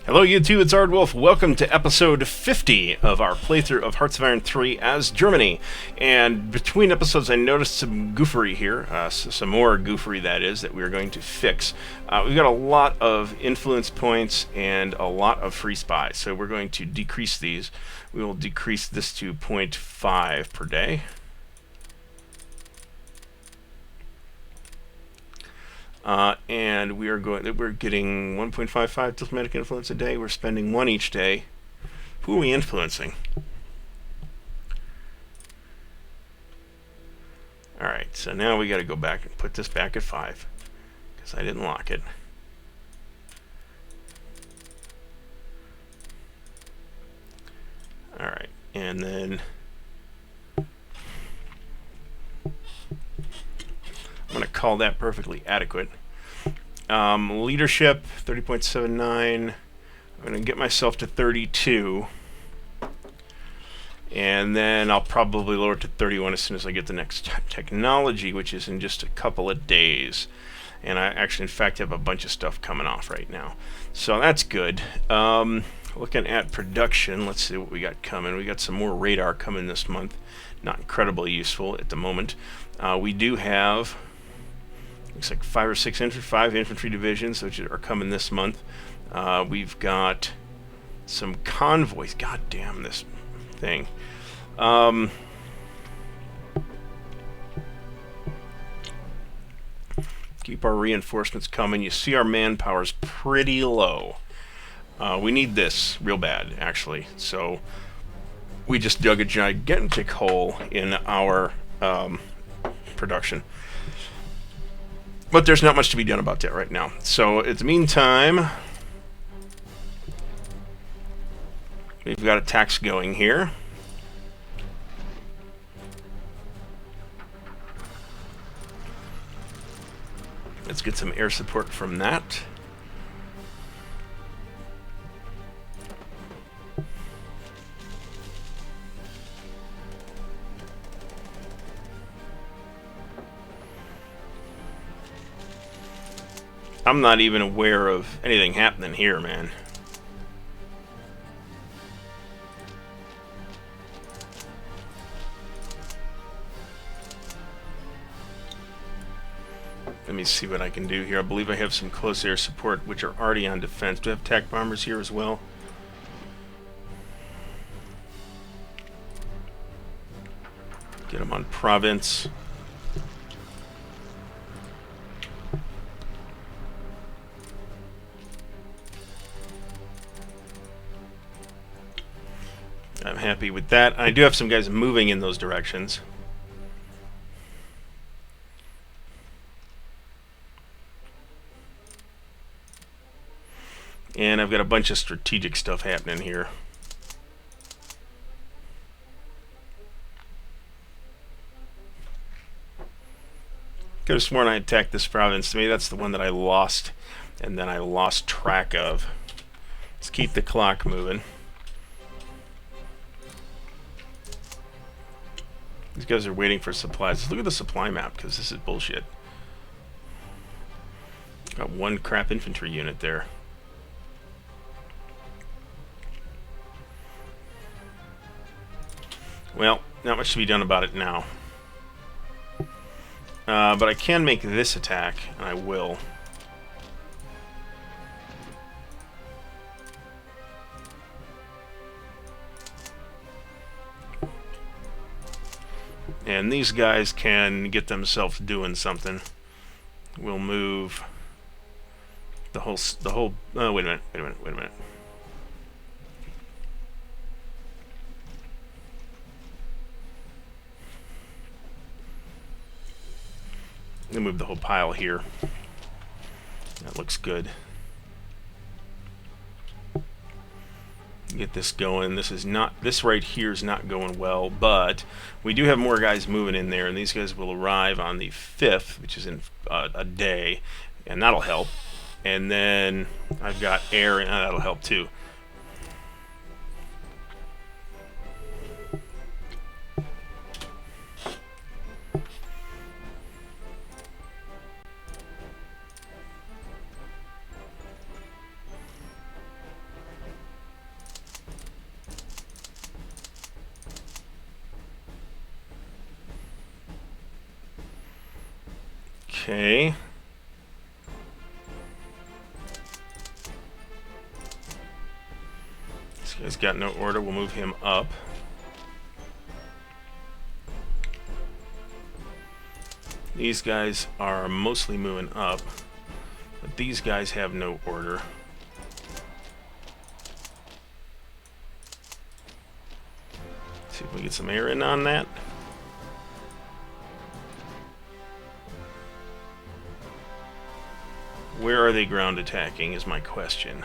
Hello YouTube, it's Ardwulf. Welcome to episode 50 of our playthrough of Hearts of Iron 3 as Germany. And between episodes I noticed some goofery here, some more goofery that is, that we're going to fix. We've got a lot of influence points and a lot of free spies, so we're going to decrease these. We will decrease this to 0.5 per day. And we're getting 1.55 diplomatic influence a day. We're spending 1 each day. Who are we influencing? Alright, so now we got to go back and put this back at 5 because I didn't lock it. Alright, and then I'm going to call that perfectly adequate. Leadership, 30.79. I'm going to get myself to 32. And then I'll probably lower it to 31 as soon as I get the next technology, which is in just a couple of days. And I actually, in fact, have a bunch of stuff coming off right now. So that's good. Looking at production, let's see what we got coming. We got some more radar coming this month. Not incredibly useful at the moment. We do have... looks like 5 or 6 infantry divisions which are coming this month. We've got some convoys. God damn this thing. Keep our reinforcements coming. You see our manpower's pretty low. We need this real bad, actually. So we just dug a gigantic hole in our production. But there's not much to be done about that right now. So, in the meantime, we've got attacks going here. Let's get some air support from that. I'm not even aware of anything happening here, man. Let me see what I can do here. I believe I have some close air support, which are already on defense. Do I have attack bombers here as well? Get them on province. I'm happy with that. I do have some guys moving in those directions. And I've got a bunch of strategic stuff happening here. Could have sworn I attacked this province. Maybe that's the one that I lost, and then I lost track of. Let's keep the clock moving. These guys are waiting for supplies. Look at the supply map, because this is bullshit. Got one crap infantry unit there. Well, not much to be done about it now. But I can make this attack, and I will. And these guys can get themselves doing something. We'll move the whole. Oh, wait a minute. We'll move the whole pile here. That looks good. Get this going. This right here is not going well, but we do have more guys moving in there, and these guys will arrive on the 5th, which is in a day, and that'll help. And then I've got air, and that'll help too. Okay. This guy's got no order. We'll move him up. These guys are mostly moving up, but these guys have no order. Let's see if we get some air in on that. Where are they ground attacking is my question.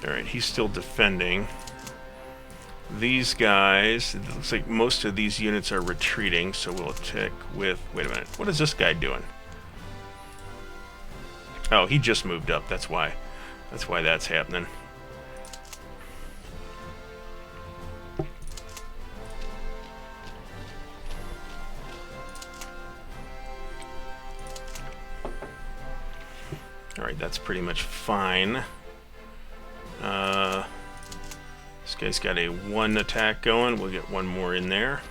Alright, he's still defending. These guys, it looks like most of these units are retreating, so we'll attack with... Wait a minute, what is this guy doing? Oh, he just moved up, that's why. That's why that's happening. Alright, that's pretty much fine. This guy's got a 1 attack going. We'll get 1 more in there.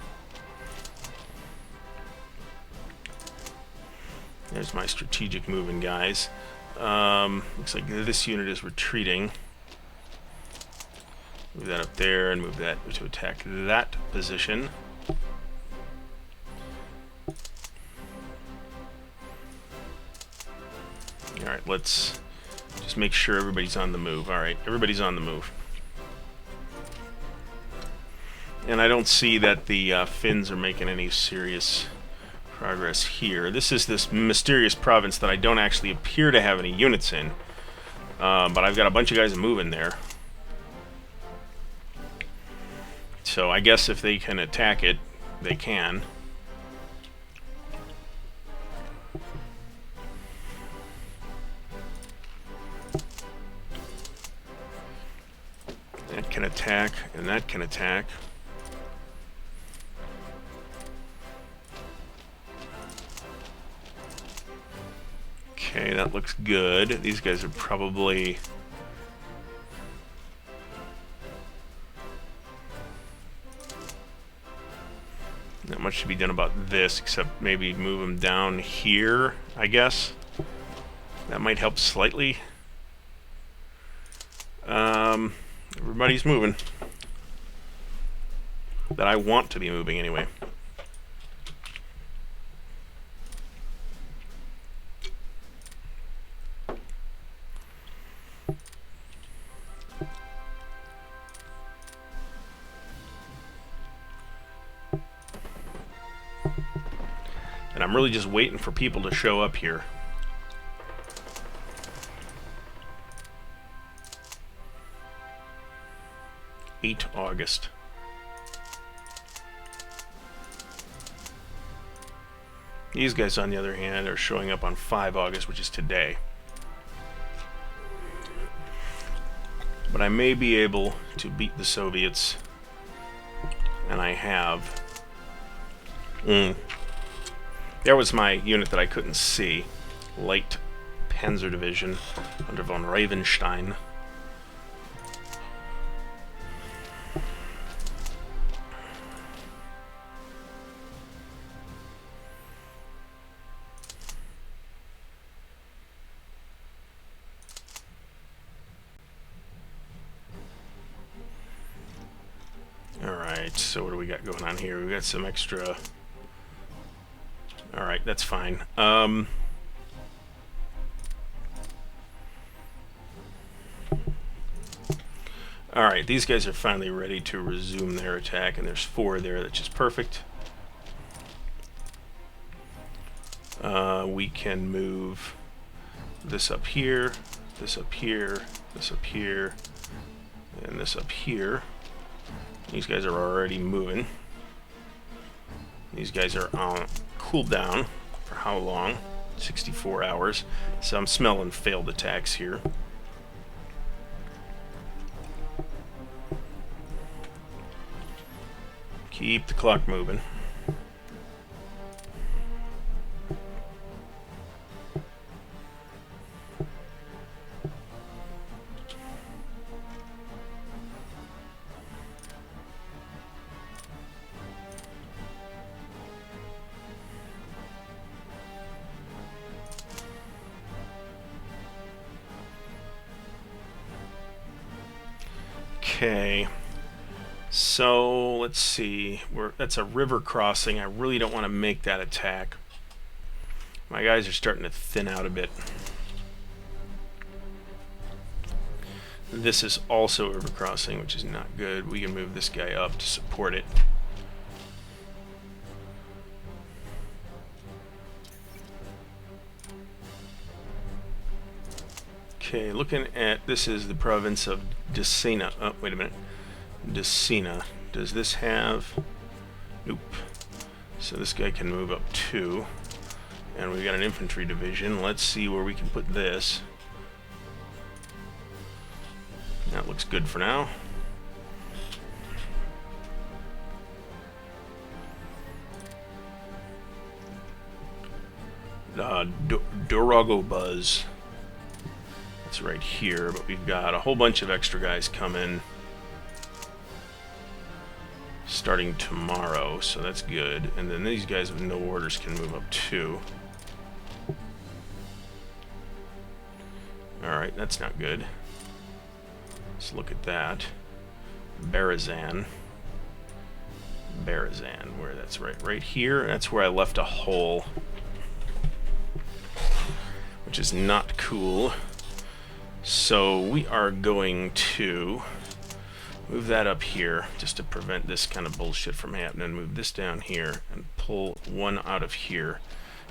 There's my strategic moving guys. Looks like this unit is retreating. Move that up there and move that to attack that position. Alright, let's just make sure everybody's on the move. Alright, everybody's on the move. And I don't see that the Finns are making any serious progress here. This is this mysterious province that I don't actually appear to have any units in. But I've got a bunch of guys moving there. So I guess if they can attack it, they can. That can attack, and that can attack. Okay, that looks good. These guys are probably... Not much to be done about this, except maybe move them down here, I guess. That might help slightly. Everybody's moving. That I want to be moving, anyway. And I'm really just waiting for people to show up here. August. These guys, on the other hand, are showing up on 5 August, which is today. But I may be able to beat the Soviets, and I have. There was my unit that I couldn't see. Light Panzer Division under von Ravenstein. Alright, so what do we got going on here? We got some extra... Alright, that's fine. Alright, these guys are finally ready to resume their attack, and there's 4 there, that's just perfect. We can move this up here, this up here, this up here, and this up here. These guys are already moving. These guys are on cooldown for how long? 64 hours. So I'm smelling failed attacks here. Keep the clock moving. Okay. So let's see. That's a river crossing. I really don't want to make that attack. My guys are starting to thin out a bit. This is also a river crossing, which is not good. We can move this guy up to support it. Okay, looking at, this is the province of Decina. Oh, wait a minute. Decina. Does this have... Nope. So this guy can move up 2. And we've got an infantry division. Let's see where we can put this. That looks good for now. Dorogo Buzz. It's right here, but we've got a whole bunch of extra guys coming starting tomorrow, so that's good. And then these guys with no orders can move up 2. Alright, that's not good. Let's look at that. Barazan. Where that's right here. That's where I left a hole, which is not cool. So we are going to move that up here just to prevent this kind of bullshit from happening. Move this down here and pull one out of here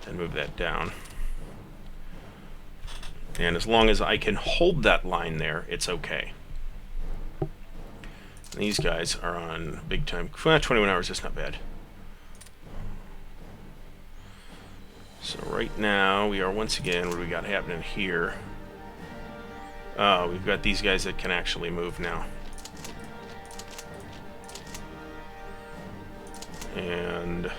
and move that down. And as long as I can hold that line there, it's okay. These guys are on big time. 21 hours, that's not bad. So right now we are once again, what do we got happening here? We've got these guys that can actually move now. And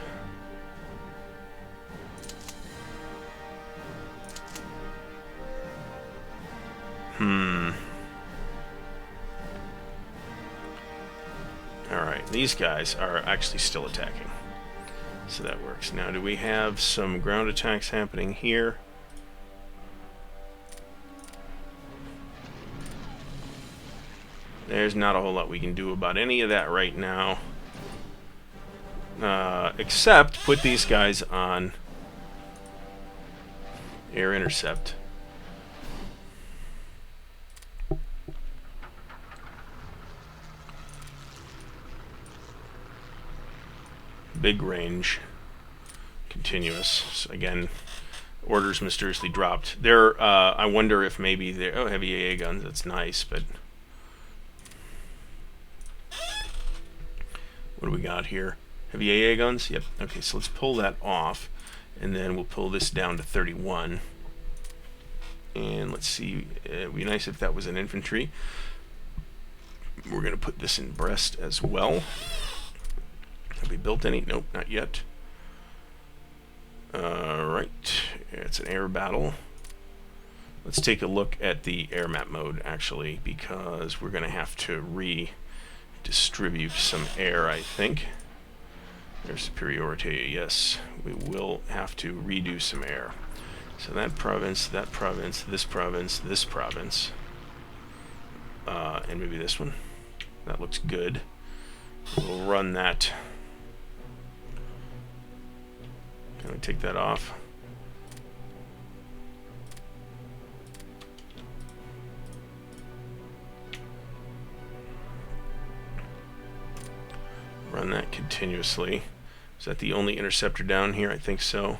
alright, these guys are actually still attacking. So that works. Now, do we have some ground attacks happening here? There's not a whole lot we can do about any of that right now. Except put these guys on air intercept. Big range. Continuous. So again, orders mysteriously dropped. There, I wonder if maybe they're... Oh, heavy AA guns. That's nice, but... What do we got here? Heavy AA guns? Yep. Okay, so let's pull that off, and then we'll pull this down to 31. And let's see, it would be nice if that was an infantry. We're going to put this in Brest as well. Have we built any? Nope, not yet. Right, it's an air battle. Let's take a look at the air map mode, actually, because we're going to have to redistribute some air, I think. Air superiority, yes. We will have to redo some air. So that province, this province, this province. And maybe this one. That looks good. We'll run that. Can we take that off? Run that continuously. Is that the only interceptor down here? I think so.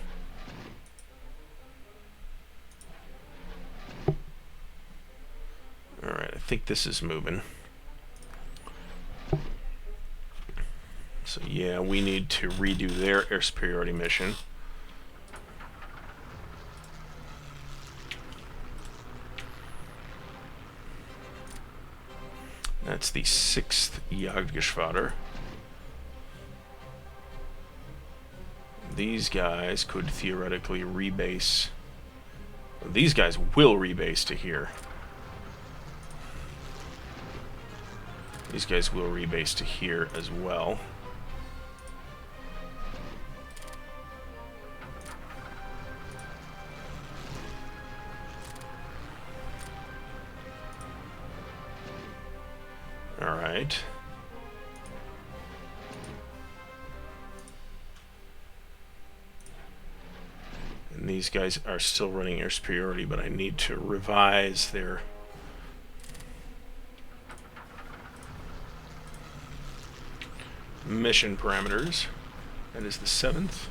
Alright, I think this is moving. So yeah, we need to redo their air superiority mission. That's the 6th Jagdgeschwader. These guys could theoretically rebase. These guys will rebase to here. These guys will rebase to here as well. Alright. And these guys are still running air superiority, but I need to revise their mission parameters. That is the 7th.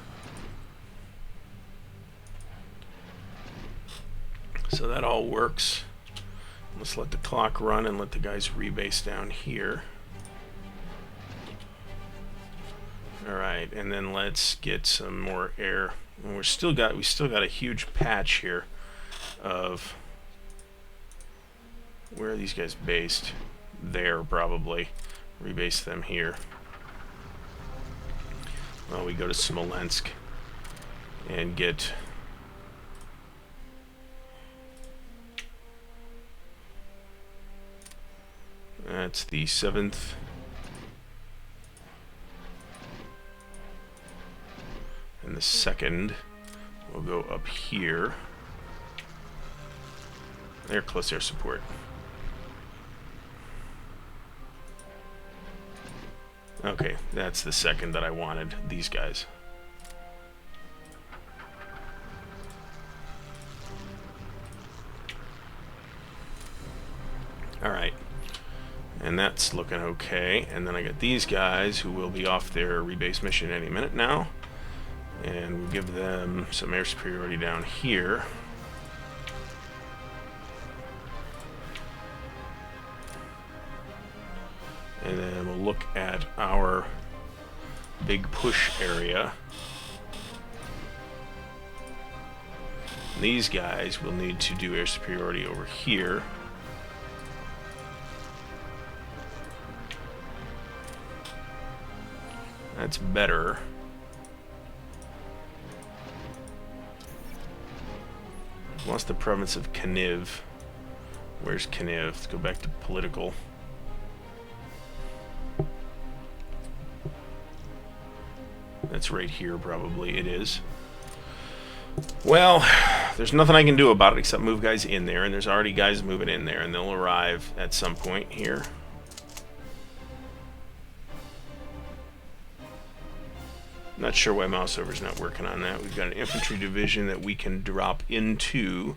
So that all works. Let's let the clock run and let the guys rebase down here. Alright, and then let's get some more air. And we still got a huge patch here of where are these guys based? There, probably. Rebase them here. Well, we go to Smolensk and get that's the 7th. And the 2nd will go up here. They're close air support. Okay, that's the 2nd that I wanted, these guys. Alright. And that's looking okay. And then I got these guys who will be off their rebase mission any minute now. And we'll give them some air superiority down here. And then we'll look at our big push area. And these guys will need to do air superiority over here. That's better. Lost the province of Kaniv. Where's Kaniv? Let's go back to political. That's right here, probably. It is. Well, there's nothing I can do about it except move guys in there, and there's already guys moving in there, and they'll arrive at some point here. Not sure why mouse over's not working on that. We've got an infantry division that we can drop into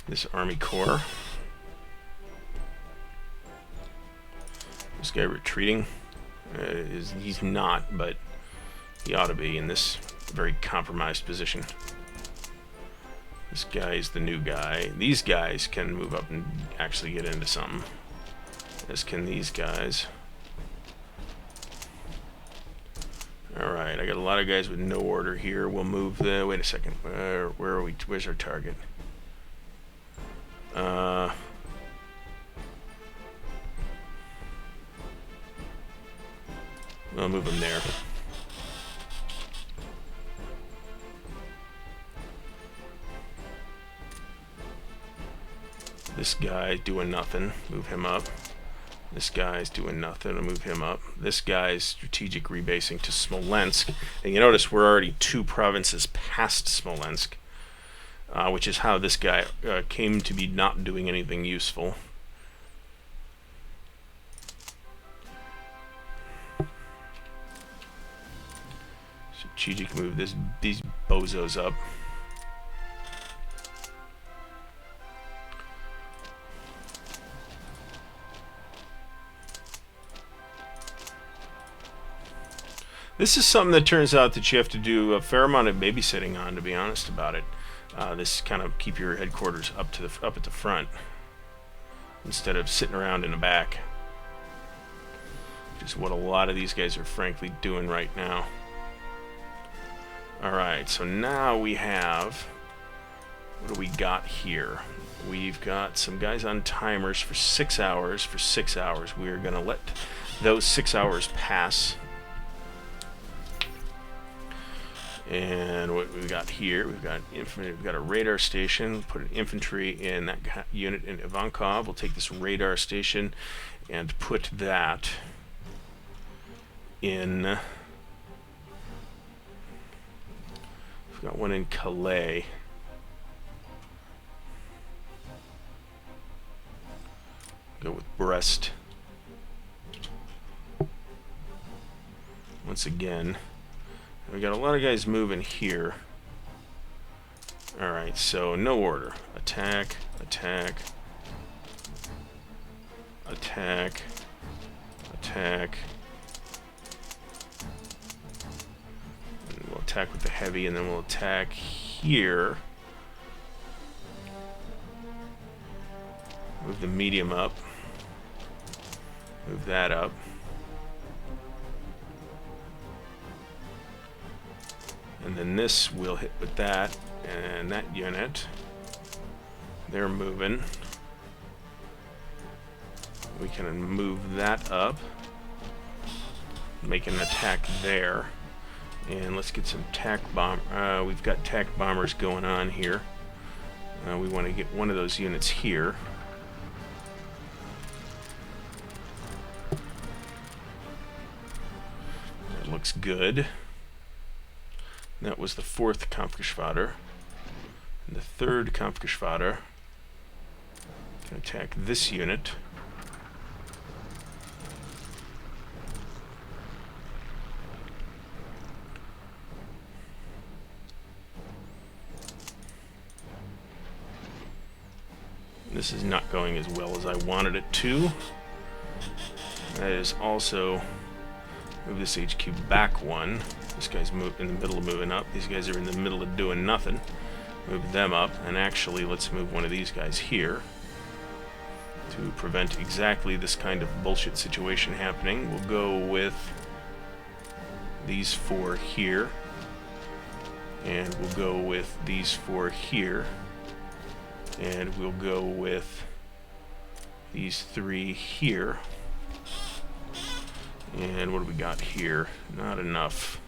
this army corps. This guy retreating. He's not, but he ought to be in this very compromised position. This guy is the new guy. These guys can move up and actually get into something, as can these guys. Alright, I got a lot of guys with no order here. We'll move the... Wait a second. Where are we? Where's our target? I'll move him there. This guy doing nothing. Move him up. This guy's doing nothing. I'll move him up. This guy's strategic rebasing to Smolensk. And you notice we're already 2 provinces past Smolensk, which is how this guy came to be not doing anything useful. Strategic move these bozos up. This is something that turns out that you have to do a fair amount of babysitting on, to be honest about it. This kind of keep your headquarters up at the front instead of sitting around in the back, which is what a lot of these guys are frankly doing right now. Alright, so now we have... What do we got here? We've got some guys on timers for 6 hours. For 6 hours. We're going to let those 6 hours pass. And what we've got here, we've got a radar station. Put an infantry in that unit in Ivankov. We'll take this radar station and put that in... We've got one in Calais. Go with Brest. Once again, we got a lot of guys moving here. Alright, so no order. Attack, attack, attack, attack. And we'll attack with the heavy, and then we'll attack here. Move the medium up. Move that up. And then this will hit with that, and that unit. They're moving. We can move that up. Make an attack there. And let's get some tack bomb. We've got tack bombers going on here. We want to get one of those units here. That looks good. That was the 4th Kampfgeschwader. And the 3rd Kampfgeschwader can attack this unit. This is not going as well as I wanted it to. That is also move this HQ back one. This guy's in the middle of moving up. These guys are in the middle of doing nothing. Move them up, and actually let's move one of these guys here to prevent exactly this kind of bullshit situation happening. We'll go with these 4 here, and we'll go with these 4 here, and we'll go with these 3 here. And what do we got here? Not enough.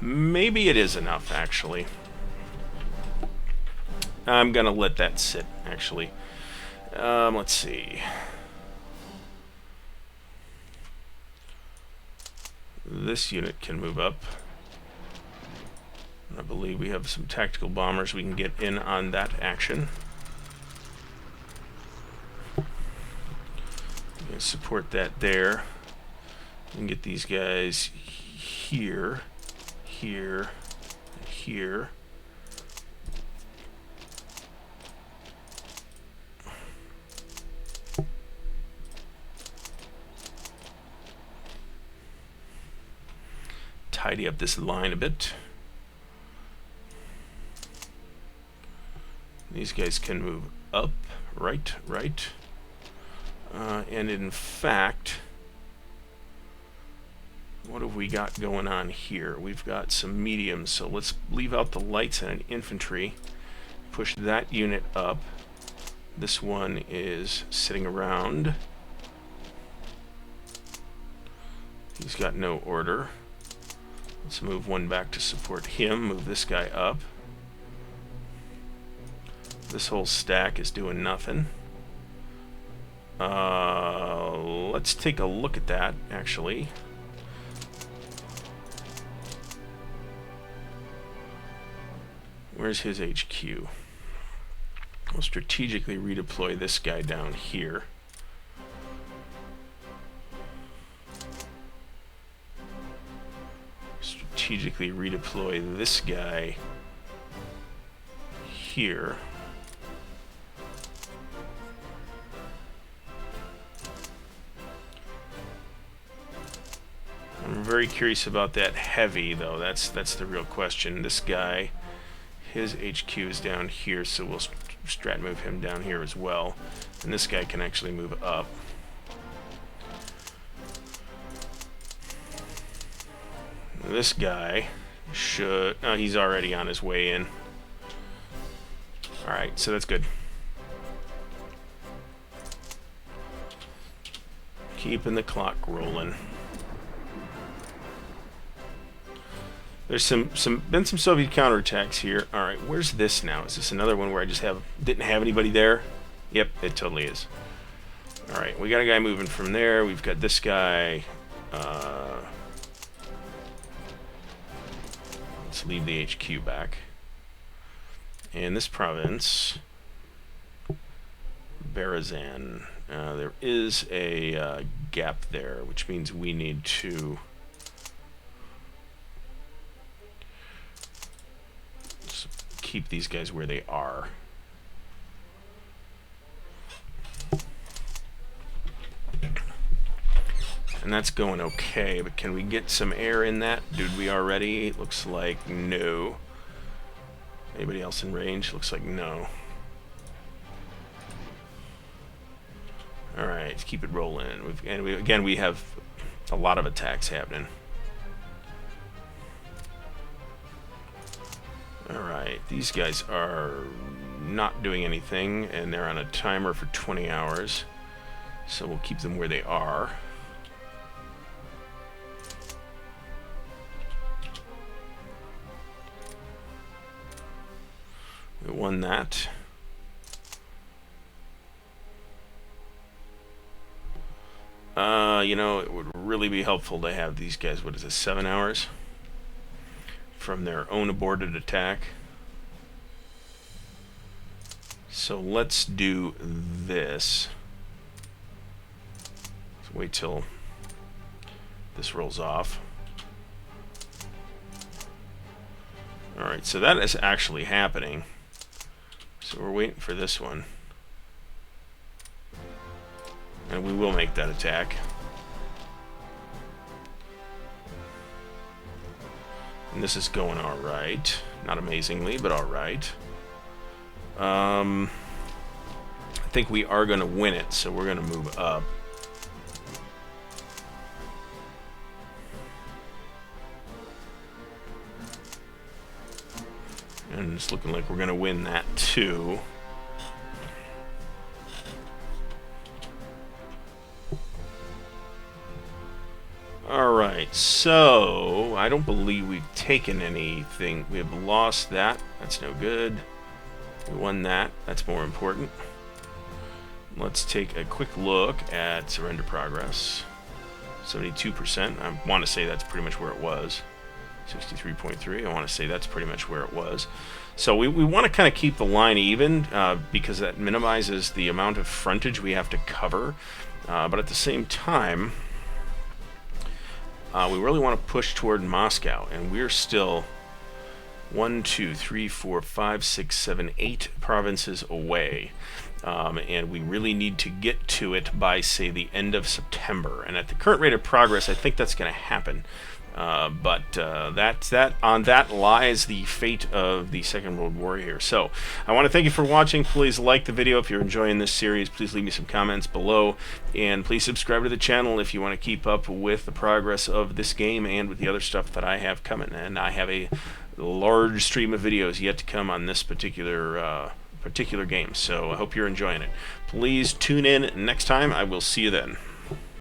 Maybe it is enough, actually. I'm gonna let that sit, actually. Let's see. This unit can move up. I believe we have some tactical bombers we can get in on that action. Support that there. And get these guys here, here, and here. Tidy up this line a bit. These guys can move up, right. And in fact, what have we got going on here? We've got some mediums, so let's leave out the lights and an infantry. Push that unit up. This one is sitting around. He's got no order. Let's move one back to support him. Move this guy up. This whole stack is doing nothing. Let's take a look at that, actually. Where's his HQ? We'll strategically redeploy this guy down here. Strategically redeploy this guy here. I'm very curious about that heavy, though. That's the real question. This guy, his HQ is down here, so we'll strat move him down here as well. And this guy can actually move up. This guy should... Oh, he's already on his way in. Alright, so that's good. Keeping the clock rolling. There's been some Soviet counterattacks here. All right, where's this now? Is this another one where I just didn't have anybody there? Yep, it totally is. All right, we got a guy moving from there. We've got this guy. Let's leave the HQ back. And this province Barazan. There is a gap there, which means we need to keep these guys where they are. And that's going okay, but can we get some air in that? Dude, we already? Looks like no. Anybody else in range? Looks like no. Alright, let's keep it rolling. Again, we have a lot of attacks happening. Alright, these guys are not doing anything, and they're on a timer for 20 hours. So we'll keep them where they are. We won that. You know, it would really be helpful to have these guys, what is it, 7 hours? From their own aborted attack. So let's do this. Let's wait till this rolls off. Alright, so that is actually happening. So we're waiting for this one. And we will make that attack. And this is going alright. Not amazingly, but alright. I think we are going to win it, so we're going to move up. And it's looking like we're going to win that too. Alright, so I don't believe we've taken anything. We have lost that. That's no good. We won that. That's more important. Let's take a quick look at surrender progress. 72%. I want to say that's pretty much where it was. 63.3. I want to say that's pretty much where it was. So we want to kind of keep the line even because that minimizes the amount of frontage we have to cover. But at the same time, we really want to push toward Moscow, and we're still 1, 2, 3, 4, 5, 6, 7, 8 provinces away. And we really need to get to it by, say, the end of September. And at the current rate of progress, I think that's going to happen. But on that lies the fate of the Second World War here. So I want to thank you for watching. Please like the video if you're enjoying this series. Please leave me some comments below, and please subscribe to the channel if you want to keep up with the progress of this game and with the other stuff that I have coming. And I have a large stream of videos yet to come on this particular game. So I hope you're enjoying it. Please tune in next time. I will see you then.